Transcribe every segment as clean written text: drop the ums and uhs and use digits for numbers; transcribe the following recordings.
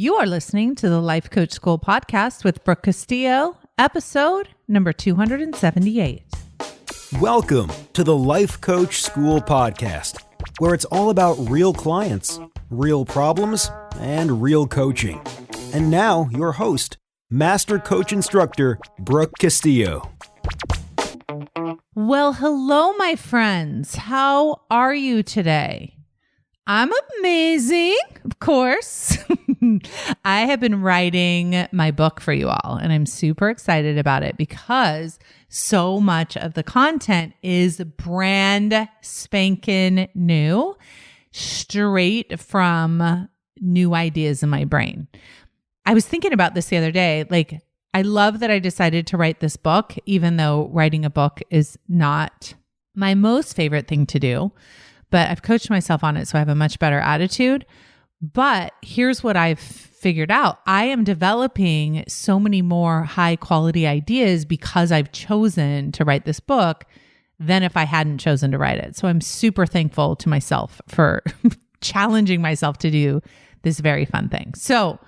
You are listening to the Life Coach School podcast with Brooke Castillo, episode number 278. Welcome to the Life Coach School podcast, where it's all about real clients, real problems, and real coaching. And now, your host, Master Coach Instructor, Brooke Castillo. Well, hello, my friends. How are you today? I'm amazing, of course. I have been writing my book for you all, and I'm super excited about it because so much of the content is brand spanking new, straight from new ideas in my brain. I was thinking about this the other day. I love that I decided to write this book, even though writing a book is not my most favorite thing to do. But I've coached myself on it, so I have a much better attitude. But here's what I've figured out. I am developing so many more high quality ideas because I've chosen to write this book than if I hadn't chosen to write it. So I'm super thankful to myself for challenging myself to do this very fun thing. So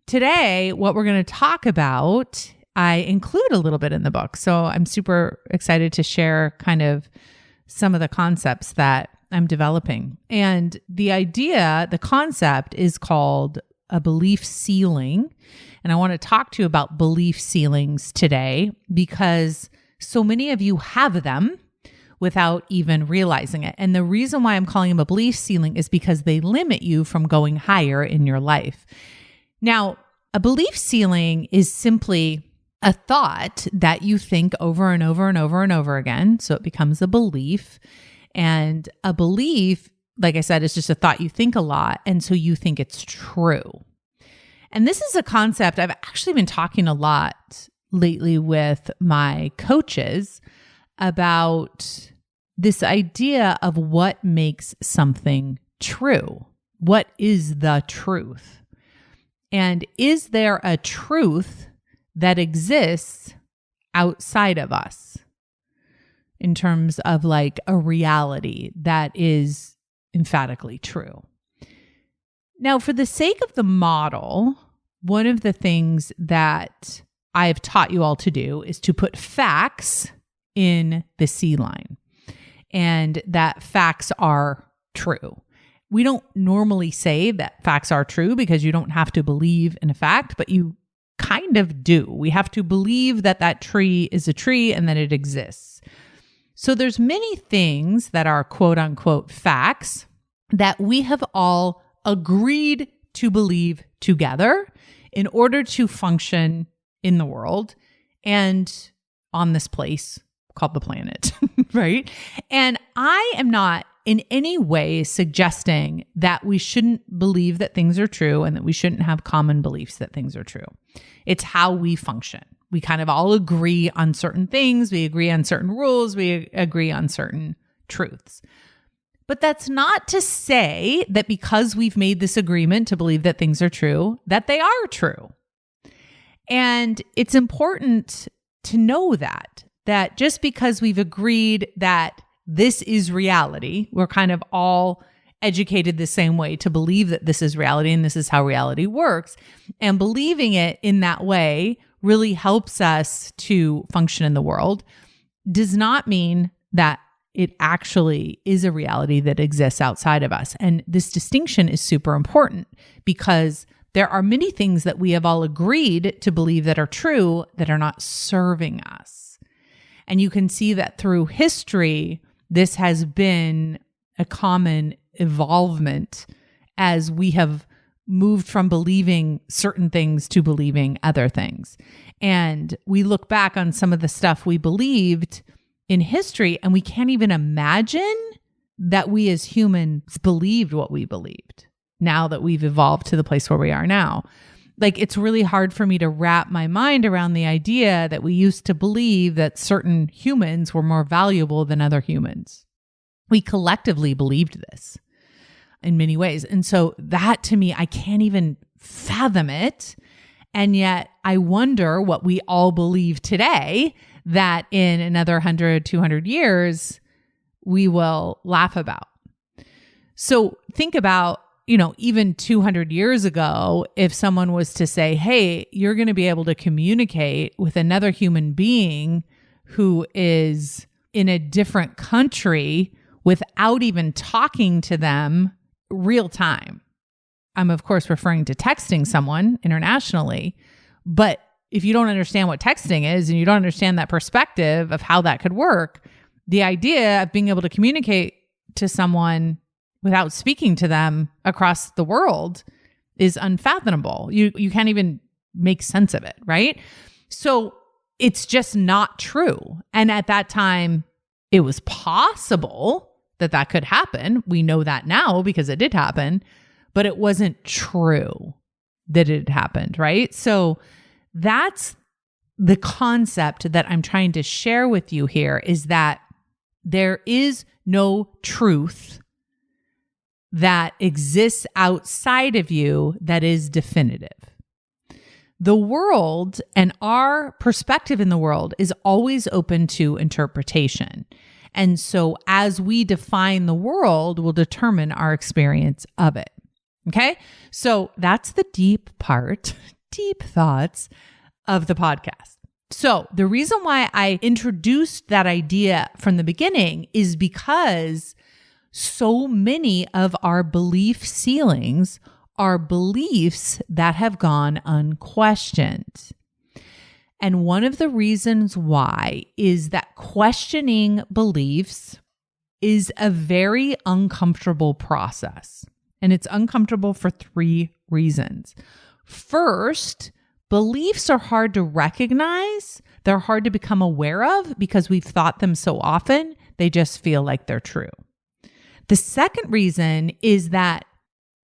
today, what we're going to talk about, I include a little bit in the book. So I'm super excited to share kind of some of the concepts that I'm developing. And the idea, the concept is called a belief ceiling. And I want to talk to you about belief ceilings today because so many of you have them without even realizing it. And the reason why I'm calling them a belief ceiling is because they limit you from going higher in your life. Now, a belief ceiling is simply a thought that you think over and over and over and over again. So it becomes a belief. And a belief, like I said, is just a thought you think a lot. And so you think it's true. And this is a concept I've actually been talking a lot lately with my coaches about this idea of what makes something true. What is the truth? And is there a truth that exists outside of us in terms of like a reality that is emphatically true? Now, for the sake of the model, one of the things that I've taught you all to do is to put facts in the C line, and that facts are true. We don't normally say that facts are true because you don't have to believe in a fact, but you kind of do. We have to believe that that tree is a tree and that it exists. So there's many things that are quote unquote facts that we have all agreed to believe together in order to function in the world and on this place called the planet, right? And I am not in any way suggesting that we shouldn't believe that things are true and that we shouldn't have common beliefs that things are true. It's how we function. We kind of all agree on certain things. We agree on certain rules. We agree on certain truths. But that's not to say that because we've made this agreement to believe that things are true, that they are true. And it's important to know that just because we've agreed that this is reality, we're kind of all educated the same way to believe that this is reality and this is how reality works. And believing it in that way really helps us to function in the world, does not mean that it actually is a reality that exists outside of us. And this distinction is super important because there are many things that we have all agreed to believe that are true that are not serving us. And you can see that through history, this has been a common evolvement as we have moved from believing certain things to believing other things. And we look back on some of the stuff we believed in history, and we can't even imagine that we as humans believed what we believed now that we've evolved to the place where we are now. Like, it's really hard for me to wrap my mind around the idea that we used to believe that certain humans were more valuable than other humans. We collectively believed this in many ways. And so that, to me, I can't even fathom it. And yet I wonder what we all believe today that in another 100, 200 years, we will laugh about. So think about even 200 years ago, if someone was to say, hey, you're going to be able to communicate with another human being who is in a different country without even talking to them real time. I'm, of course, referring to texting someone internationally. But if you don't understand what texting is and you don't understand that perspective of how that could work, the idea of being able to communicate to someone without speaking to them across the world is unfathomable. You can't even make sense of it, right? So it's just not true. And at that time, it was possible that could happen. We know that now because it did happen, but it wasn't true that it had happened, right? So that's the concept that I'm trying to share with you here, is that there is no truth that exists outside of you that is definitive. The world and our perspective in the world is always open to interpretation. And so as we define the world, will determine our experience of it. Okay? So that's the deep part, deep thoughts of the podcast. So the reason why I introduced that idea from the beginning is because so many of our belief ceilings are beliefs that have gone unquestioned. And one of the reasons why is that questioning beliefs is a very uncomfortable process. And it's uncomfortable for 3 reasons. First, beliefs are hard to recognize. They're hard to become aware of because we've thought them so often, they just feel like they're true. The second reason is that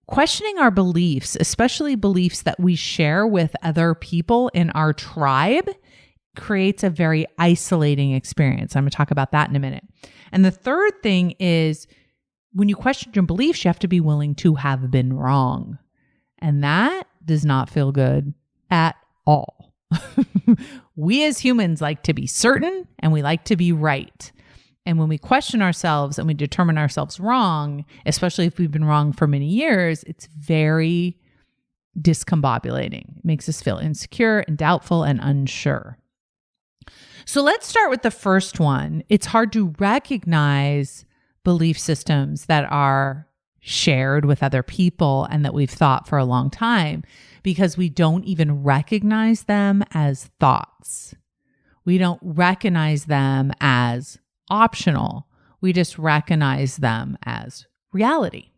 questioning our beliefs, especially beliefs that we share with other people in our tribe, creates a very isolating experience. I'm going to talk about that in a minute. And the third thing is, when you question your beliefs, you have to be willing to have been wrong. And that does not feel good at all. We as humans like to be certain and we like to be right. And when we question ourselves and we determine ourselves wrong, especially if we've been wrong for many years, it's very discombobulating. It makes us feel insecure and doubtful and unsure. So let's start with the first one. It's hard to recognize belief systems that are shared with other people and that we've thought for a long time because we don't even recognize them as thoughts. We don't recognize them as optional. We just recognize them as reality.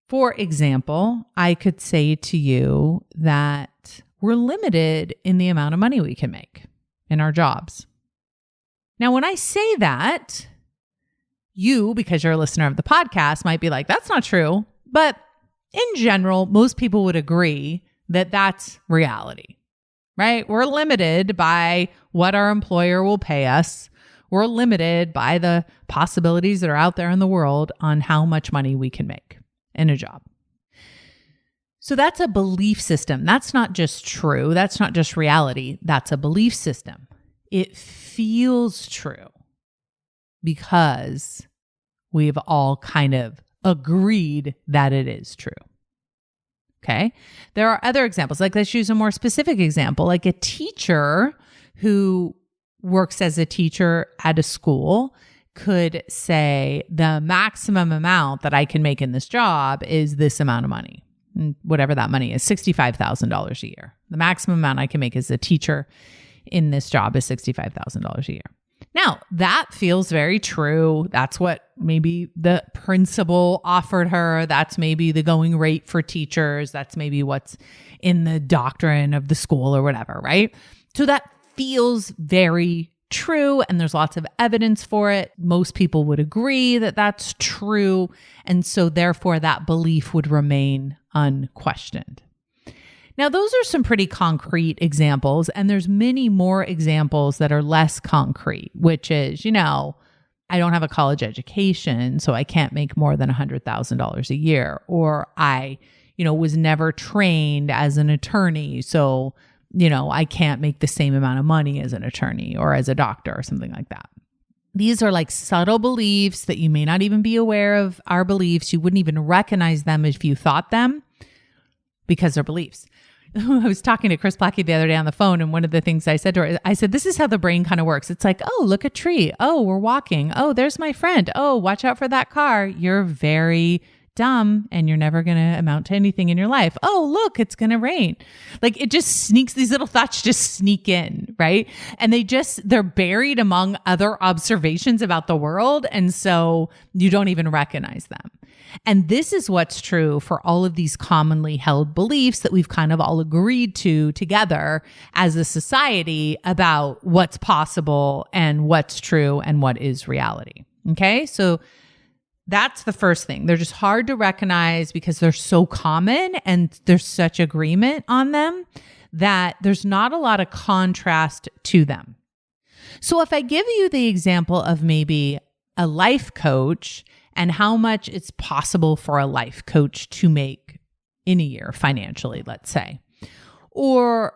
For example, I could say to you that we're limited in the amount of money we can make in our jobs. Now, when I say that, you, because you're a listener of the podcast, might be like, that's not true. But in general, most people would agree that that's reality, right? We're limited by what our employer will pay us. We're limited by the possibilities that are out there in the world on how much money we can make in a job. So that's a belief system. That's not just true. That's not just reality. That's a belief system. It feels true because we've all kind of agreed that it is true. Okay. There are other examples. Like, let's use a more specific example, like a teacher who works as a teacher at a school could say the maximum amount that I can make in this job is this amount of money, whatever that money is, $65,000 a year. The maximum amount I can make as a teacher in this job is $65,000 a year. Now, that feels very true. That's what maybe the principal offered her. That's maybe the going rate for teachers. That's maybe what's in the doctrine of the school or whatever, right? So that feels very true, and there's lots of evidence for it. Most people would agree that that's true, and so therefore that belief would remain unquestioned. Now, those are some pretty concrete examples, and there's many more examples that are less concrete, which is, I don't have a college education, so I can't make more than $100,000 a year, or I, was never trained as an attorney, so I can't make the same amount of money as an attorney or as a doctor or something like that. These are like subtle beliefs that you may not even be aware of are beliefs. You wouldn't even recognize them if you thought them because they're beliefs. I was talking to Chris Plackey the other day on the phone, and one of the things I said to her, I said, this is how the brain kind of works. It's like, oh, look, a tree. Oh, we're walking. Oh, there's my friend. Oh, watch out for that car. You're very dumb and you're never going to amount to anything in your life. Oh, look, it's going to rain. Like it just sneaks, these little thoughts just sneak in, right? And they're buried among other observations about the world. And so you don't even recognize them. And this is what's true for all of these commonly held beliefs that we've kind of all agreed to together as a society about what's possible and what's true and what is reality. Okay. So that's the first thing. They're just hard to recognize because they're so common and there's such agreement on them that there's not a lot of contrast to them. So if I give you the example of maybe a life coach and how much it's possible for a life coach to make in a year financially, let's say, or,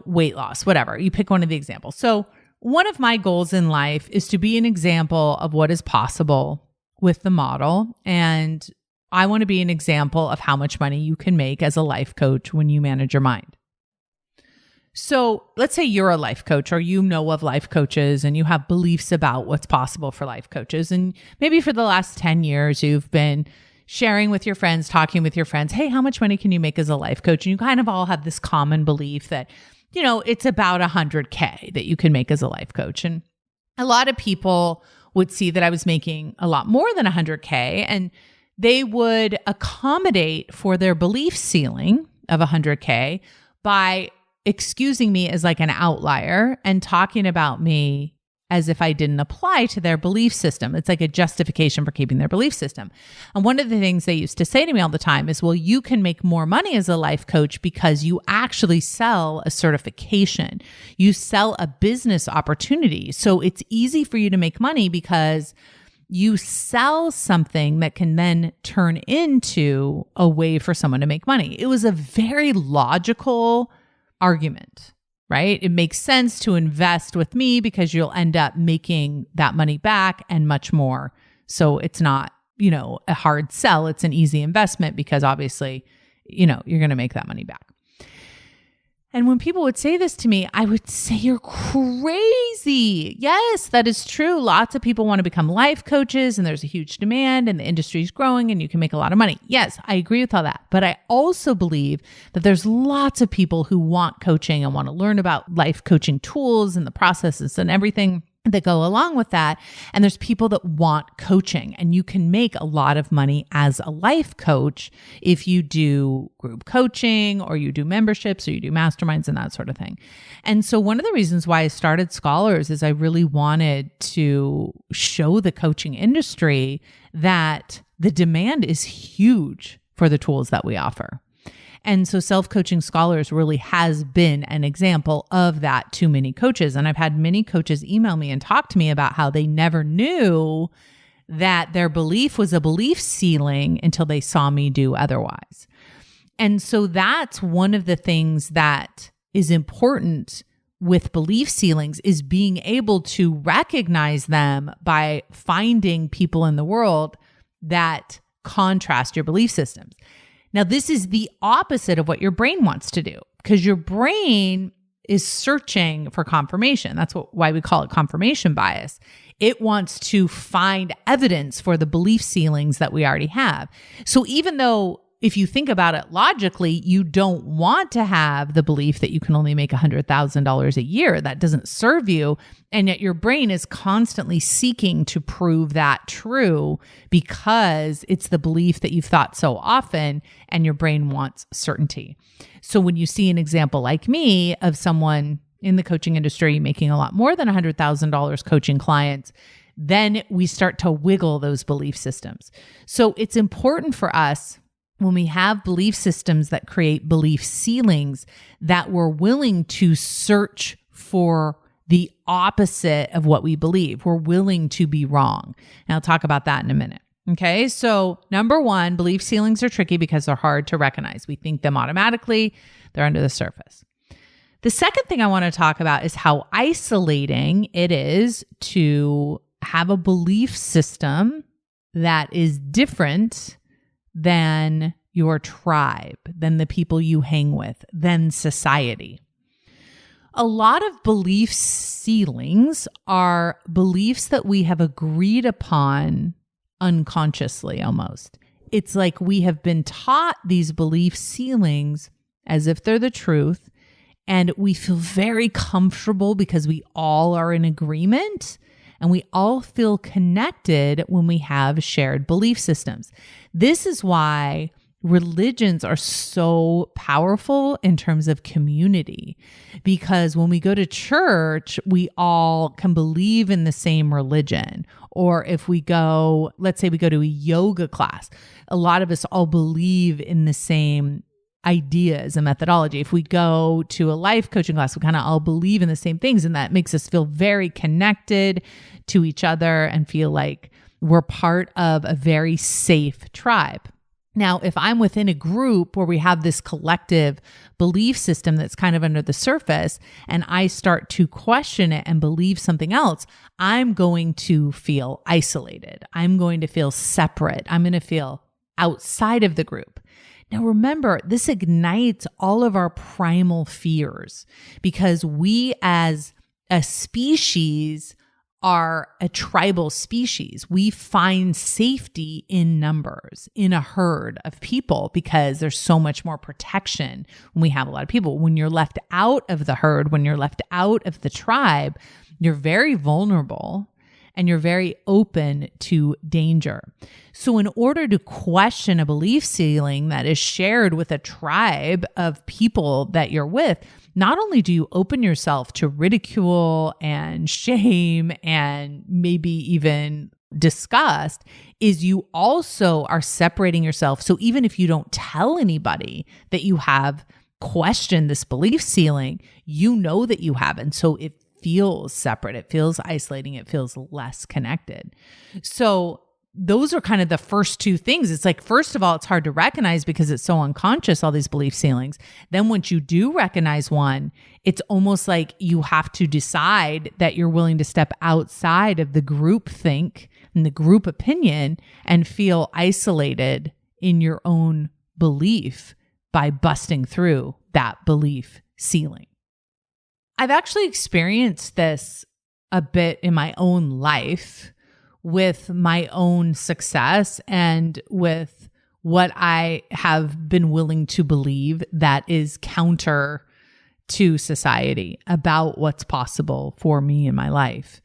weight loss, whatever, you pick one of the examples. So one of my goals in life is to be an example of what is possible with the model. And I want to be an example of how much money you can make as a life coach when you manage your mind. So let's say you're a life coach or you know of life coaches and you have beliefs about what's possible for life coaches. And maybe for the last 10 years, you've been sharing with your friends, talking with your friends, hey, how much money can you make as a life coach? And you kind of all have this common belief that, it's about $100K that you can make as a life coach. And a lot of people would see that I was making a lot more than $100K, and they would accommodate for their belief ceiling of $100K by excusing me as like an outlier and talking about me as if I didn't apply to their belief system. It's like a justification for keeping their belief system. And one of the things they used to say to me all the time is, well, you can make more money as a life coach because you actually sell a certification. You sell a business opportunity. So it's easy for you to make money because you sell something that can then turn into a way for someone to make money. It was a very logical argument. Right? It makes sense to invest with me because you'll end up making that money back and much more. So it's not, a hard sell. It's an easy investment because obviously, you're going to make that money back. And when people would say this to me, I would say, you're crazy. Yes, that is true. Lots of people want to become life coaches and there's a huge demand and the industry is growing and you can make a lot of money. Yes, I agree with all that. But I also believe that there's lots of people who want coaching and want to learn about life coaching tools and the processes and everything that go along with that. And there's people that want coaching, and you can make a lot of money as a life coach if you do group coaching or you do memberships or you do masterminds and that sort of thing. And so one of the reasons why I started Scholars is I really wanted to show the coaching industry that the demand is huge for the tools that we offer. And so Self-Coaching Scholars really has been an example of that to many coaches. And I've had many coaches email me and talk to me about how they never knew that their belief was a belief ceiling until they saw me do otherwise. And so that's one of the things that is important with belief ceilings, is being able to recognize them by finding people in the world that contrast your belief systems. Now, this is the opposite of what your brain wants to do, because your brain is searching for confirmation. That's why we call it confirmation bias. It wants to find evidence for the belief ceilings that we already have. So even though, if you think about it logically, you don't want to have the belief that you can only make $100,000 a year, that doesn't serve you. And yet your brain is constantly seeking to prove that true because it's the belief that you've thought so often, and your brain wants certainty. So when you see an example like me of someone in the coaching industry making a lot more than $100,000 coaching clients, then we start to wiggle those belief systems. So it's important for us, when we have belief systems that create belief ceilings, that we're willing to search for the opposite of what we believe. We're willing to be wrong. And I'll talk about that in a minute. Okay. So number one, belief ceilings are tricky because they're hard to recognize. We think them automatically. They're under the surface. The second thing I want to talk about is how isolating it is to have a belief system that is different than your tribe, than the people you hang with, than society. A lot of belief ceilings are beliefs that we have agreed upon unconsciously almost. It's like we have been taught these belief ceilings as if they're the truth, and we feel very comfortable because we all are in agreement and we all feel connected when we have shared belief systems. This is why religions are so powerful in terms of community, because when we go to church, we all can believe in the same religion. Or if we go, let's say we go to a yoga class, a lot of us all believe in the same ideas and methodology. If we go to a life coaching class, we kind of all believe in the same things, and that makes us feel very connected to each other and feel like we're part of a very safe tribe. Now, if I'm within a group where we have this collective belief system that's kind of under the surface, and I start to question it and believe something else, I'm going to feel isolated. I'm going to feel separate. I'm going to feel outside of the group. Now, remember, this ignites all of our primal fears because we as a species are a tribal species. We find safety in numbers, in a herd of people, because there's so much more protection when we have a lot of people. When you're left out of the herd, when you're left out of the tribe, you're very vulnerable and you're very open to danger. So in order to question a belief ceiling that is shared with a tribe of people that you're with, not only do you open yourself to ridicule and shame and maybe even disgust, is you also are separating yourself. So even if you don't tell anybody that you have questioned this belief ceiling, you know that you haven't. So it feels separate. It feels isolating. It feels less connected. So those are kind of the first two things. It's like, first of all, it's hard to recognize because it's so unconscious, all these belief ceilings. Then once you do recognize one, it's almost like you have to decide that you're willing to step outside of the group think and the group opinion and feel isolated in your own belief by busting through that belief ceiling. I've actually experienced this a bit in my own life with my own success and with what I have been willing to believe that is counter to society about what's possible for me in my life.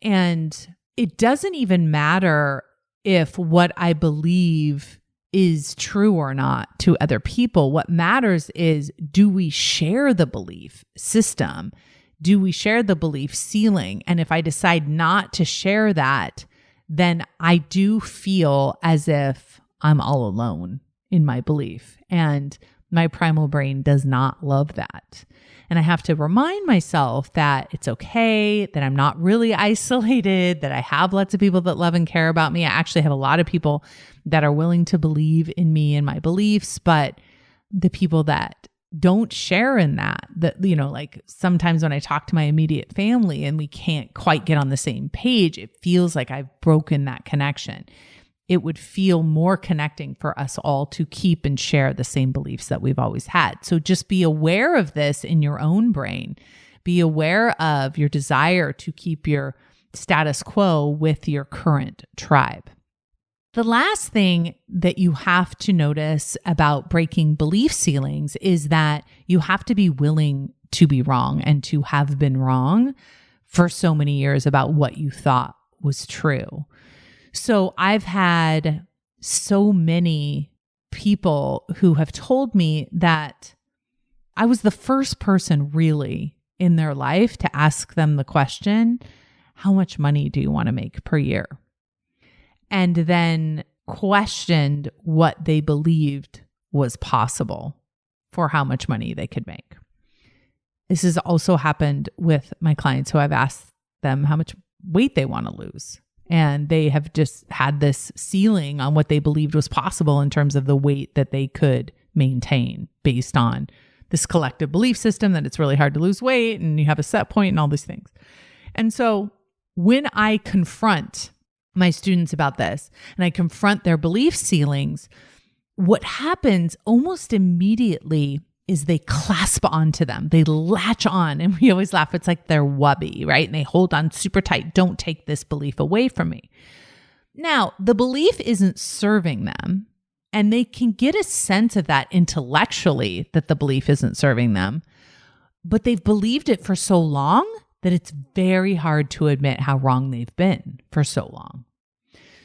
And it doesn't even matter if what I believe is true or not to other people. What matters is, do we share the belief system? Do we share the belief ceiling? And if I decide not to share that, then I do feel as if I'm all alone in my belief. And my primal brain does not love that. And I have to remind myself that it's okay, that I'm not really isolated, that I have lots of people that love and care about me. I actually have a lot of people that are willing to believe in me and my beliefs, but the people that don't share in that, you know, like sometimes when I talk to my immediate family and we can't quite get on the same page, it feels like I've broken that connection. It would feel more connecting for us all to keep and share the same beliefs that we've always had. So just be aware of this in your own brain. Be aware of your desire to keep your status quo with your current tribe. The last thing that you have to notice about breaking belief ceilings is that you have to be willing to be wrong and to have been wrong for so many years about what you thought was true. So I've had so many people who have told me that I was the first person really in their life to ask them the question, how much money do you want to make per year? And then questioned what they believed was possible for how much money they could make. This has also happened with my clients who I've asked them how much weight they want to lose. And they have just had this ceiling on what they believed was possible in terms of the weight that they could maintain based on this collective belief system that it's really hard to lose weight and you have a set point and all these things. And so when I confront my students about this and I confront their belief ceilings, what happens almost immediately is they clasp onto them. They latch on, and we always laugh. It's like they're wubby, right? And they hold on super tight. Don't take this belief away from me. Now, the belief isn't serving them, and they can get a sense of that intellectually, that the belief isn't serving them, but they've believed it for so long that it's very hard to admit how wrong they've been for so long.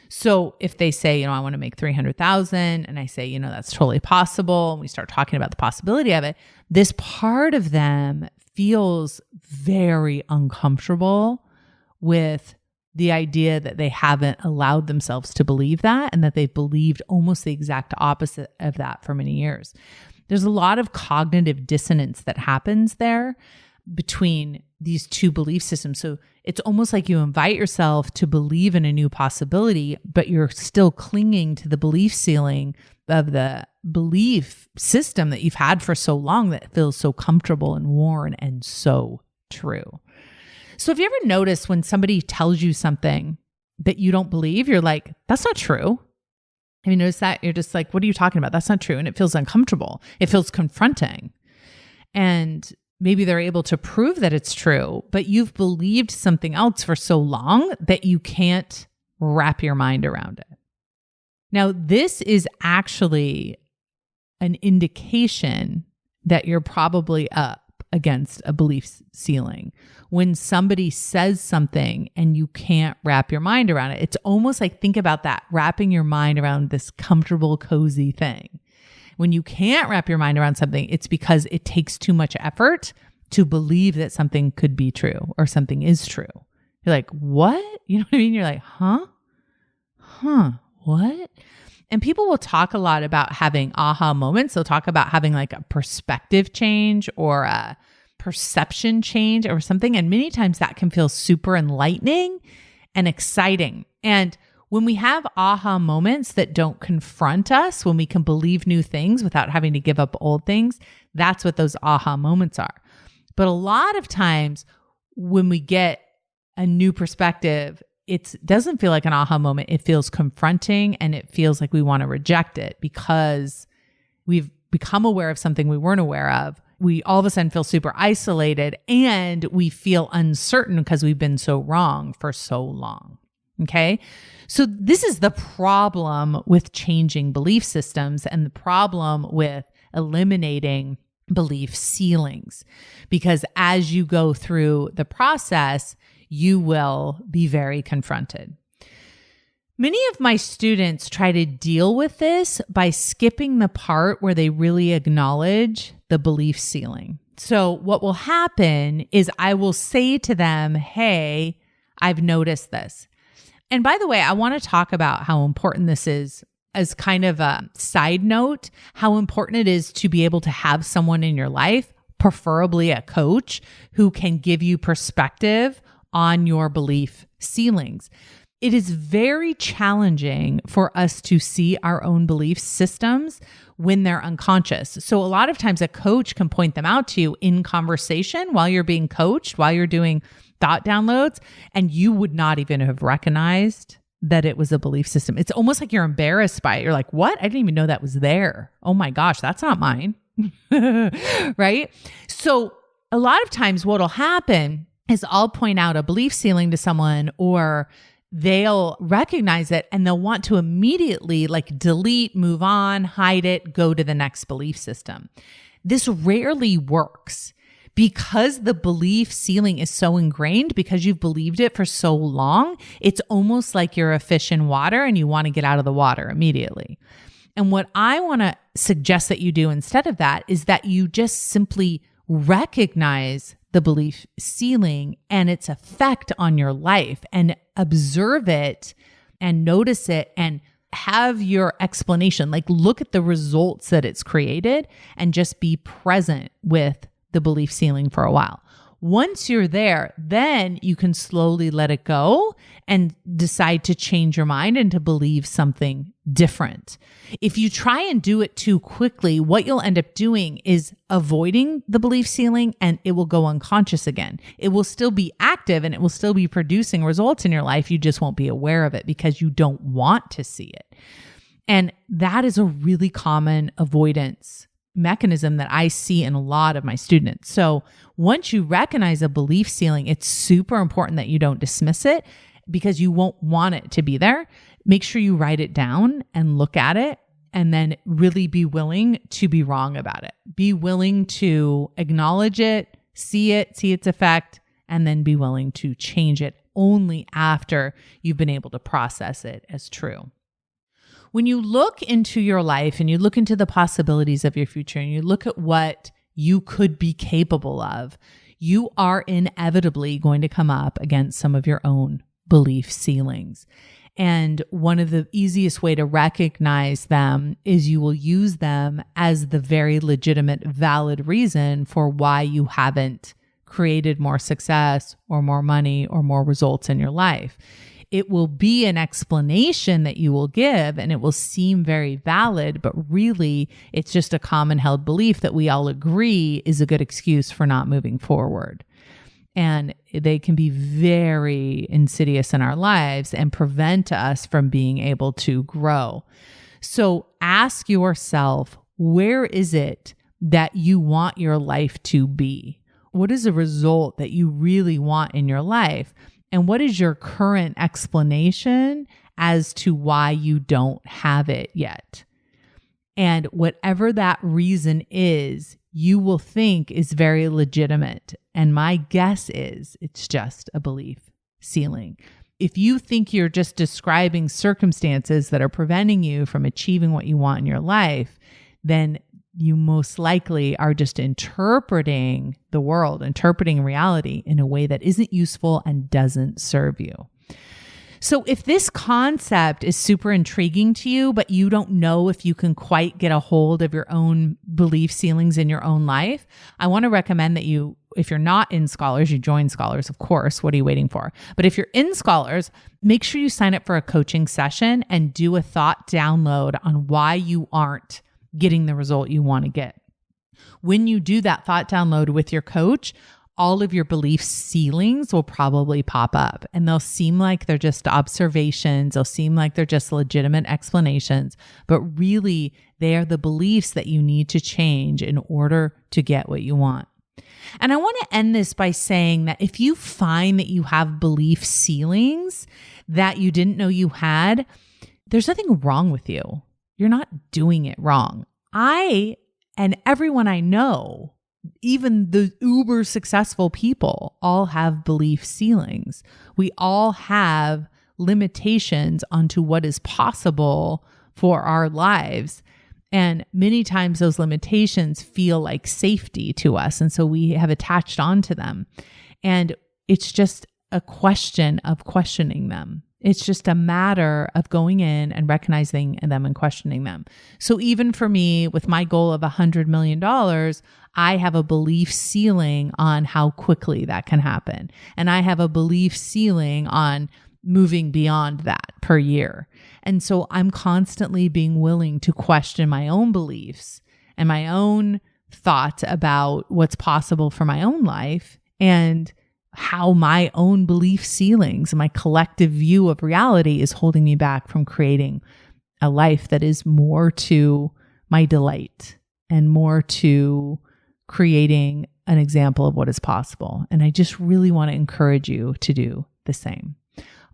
So if they say, I want to make 300,000, and I say, that's totally possible, and we start talking about the possibility of it, this part of them feels very uncomfortable with the idea that they haven't allowed themselves to believe that, and that they've believed almost the exact opposite of that for many years. There's a lot of cognitive dissonance that happens there between these two belief systems. So it's almost like you invite yourself to believe in a new possibility, but you're still clinging to the belief ceiling of the belief system that you've had for so long that feels so comfortable and worn and so true. So have you ever noticed when somebody tells you something that you don't believe, you're like, that's not true? Have you noticed that? You're just like, what are you talking about? That's not true. And it feels uncomfortable. It feels confronting. And maybe they're able to prove that it's true, but you've believed something else for so long that you can't wrap your mind around it. Now, this is actually an indication that you're probably up against a belief ceiling. When somebody says something and you can't wrap your mind around it, it's almost like, think about that, wrapping your mind around this comfortable, cozy thing. When you can't wrap your mind around something, it's because it takes too much effort to believe that something could be true or something is true. You're like, what? You know what I mean? You're like, what? And people will talk a lot about having aha moments. They'll talk about having like a perspective change or a perception change or something. And many times that can feel super enlightening and exciting. And when we have aha moments that don't confront us, when we can believe new things without having to give up old things, that's what those aha moments are. But a lot of times when we get a new perspective, it doesn't feel like an aha moment. It feels confronting, and it feels like we want to reject it because we've become aware of something we weren't aware of. We all of a sudden feel super isolated, and we feel uncertain because we've been so wrong for so long. Okay. So this is the problem with changing belief systems and the problem with eliminating belief ceilings, because as you go through the process, you will be very confronted. Many of my students try to deal with this by skipping the part where they really acknowledge the belief ceiling. So what will happen is I will say to them, hey, I've noticed this. And by the way, I want to talk about how important this is as kind of a side note, how important it is to be able to have someone in your life, preferably a coach, who can give you perspective on your belief ceilings. It is very challenging for us to see our own belief systems when they're unconscious. So a lot of times a coach can point them out to you in conversation while you're being coached, while you're doing thought downloads, and you would not even have recognized that it was a belief system. It's almost like you're embarrassed by it. You're like, what? I didn't even know that was there. Oh my gosh, that's not mine. Right? So a lot of times what'll happen is I'll point out a belief ceiling to someone, or they'll recognize it and they'll want to immediately like delete, move on, hide it, go to the next belief system. This rarely works because the belief ceiling is so ingrained, because you've believed it for so long. It's almost like you're a fish in water and you want to get out of the water immediately. And what I want to suggest that you do instead of that is that you just simply recognize the belief ceiling and its effect on your life, and observe it and notice it and have your explanation. Like, look at the results that it's created and just be present with the belief ceiling for a while. Once you're there, then you can slowly let it go and decide to change your mind and to believe something different. If you try and do it too quickly, what you'll end up doing is avoiding the belief ceiling, and it will go unconscious again. It will still be active and it will still be producing results in your life. You just won't be aware of it because you don't want to see it. And that is a really common avoidance mechanism that I see in a lot of my students. So once you recognize a belief ceiling, it's super important that you don't dismiss it because you won't want it to be there. Make sure you write it down and look at it, and then really be willing to be wrong about it. Be willing to acknowledge it, see its effect, and then be willing to change it only after you've been able to process it as true. When you look into your life and you look into the possibilities of your future and you look at what you could be capable of, you are inevitably going to come up against some of your own belief ceilings. And one of the easiest way to recognize them is you will use them as the very legitimate, valid reason for why you haven't created more success or more money or more results in your life. It will be an explanation that you will give, and it will seem very valid, but really it's just a common held belief that we all agree is a good excuse for not moving forward. And they can be very insidious in our lives and prevent us from being able to grow. So ask yourself, where is it that you want your life to be? What is a result that you really want in your life? And what is your current explanation as to why you don't have it yet? And whatever that reason is, you will think is very legitimate. And my guess is it's just a belief ceiling. If you think you're just describing circumstances that are preventing you from achieving what you want in your life, then you most likely are just interpreting the world, interpreting reality in a way that isn't useful and doesn't serve you. So if this concept is super intriguing to you, but you don't know if you can quite get a hold of your own belief ceilings in your own life, I want to recommend that you, if you're not in Scholars, you join Scholars, of course. What are you waiting for? But if you're in Scholars, make sure you sign up for a coaching session and do a thought download on why you aren't getting the result you want to get. When you do that thought download with your coach, all of your belief ceilings will probably pop up, and they'll seem like they're just observations. They'll seem like they're just legitimate explanations, but really they are the beliefs that you need to change in order to get what you want. And I want to end this by saying that if you find that you have belief ceilings that you didn't know you had, there's nothing wrong with you. You're not doing it wrong. I and everyone I know, even the uber successful people, all have belief ceilings. We all have limitations onto what is possible for our lives. And many times those limitations feel like safety to us. And so we have attached onto them. And it's just a question of questioning them. It's just a matter of going in and recognizing them and questioning them. So even for me, with my goal of $100 million, I have a belief ceiling on how quickly that can happen. And I have a belief ceiling on moving beyond that per year. And so I'm constantly being willing to question my own beliefs and my own thoughts about what's possible for my own life and how my own belief ceilings, my collective view of reality is holding me back from creating a life that is more to my delight and more to creating an example of what is possible. And I just really want to encourage you to do the same.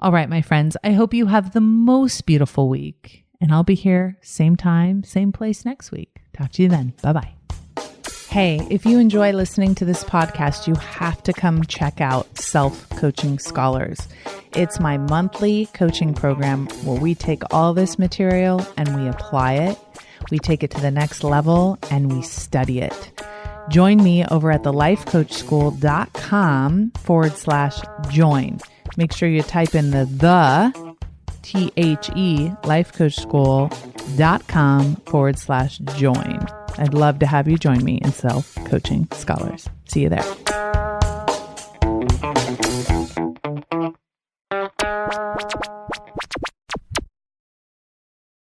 All right, my friends, I hope you have the most beautiful week, and I'll be here same time, same place next week. Talk to you then. Bye-bye. Hey, if you enjoy listening to this podcast, you have to come check out Self-Coaching Scholars. It's my monthly coaching program where we take all this material and we apply it. We take it to the next level and we study it. Join me over at thelifecoachschool.com/join. Make sure you type in the lifecoachschool.com/join. I'd love to have you join me in Self-Coaching Scholars. See you there.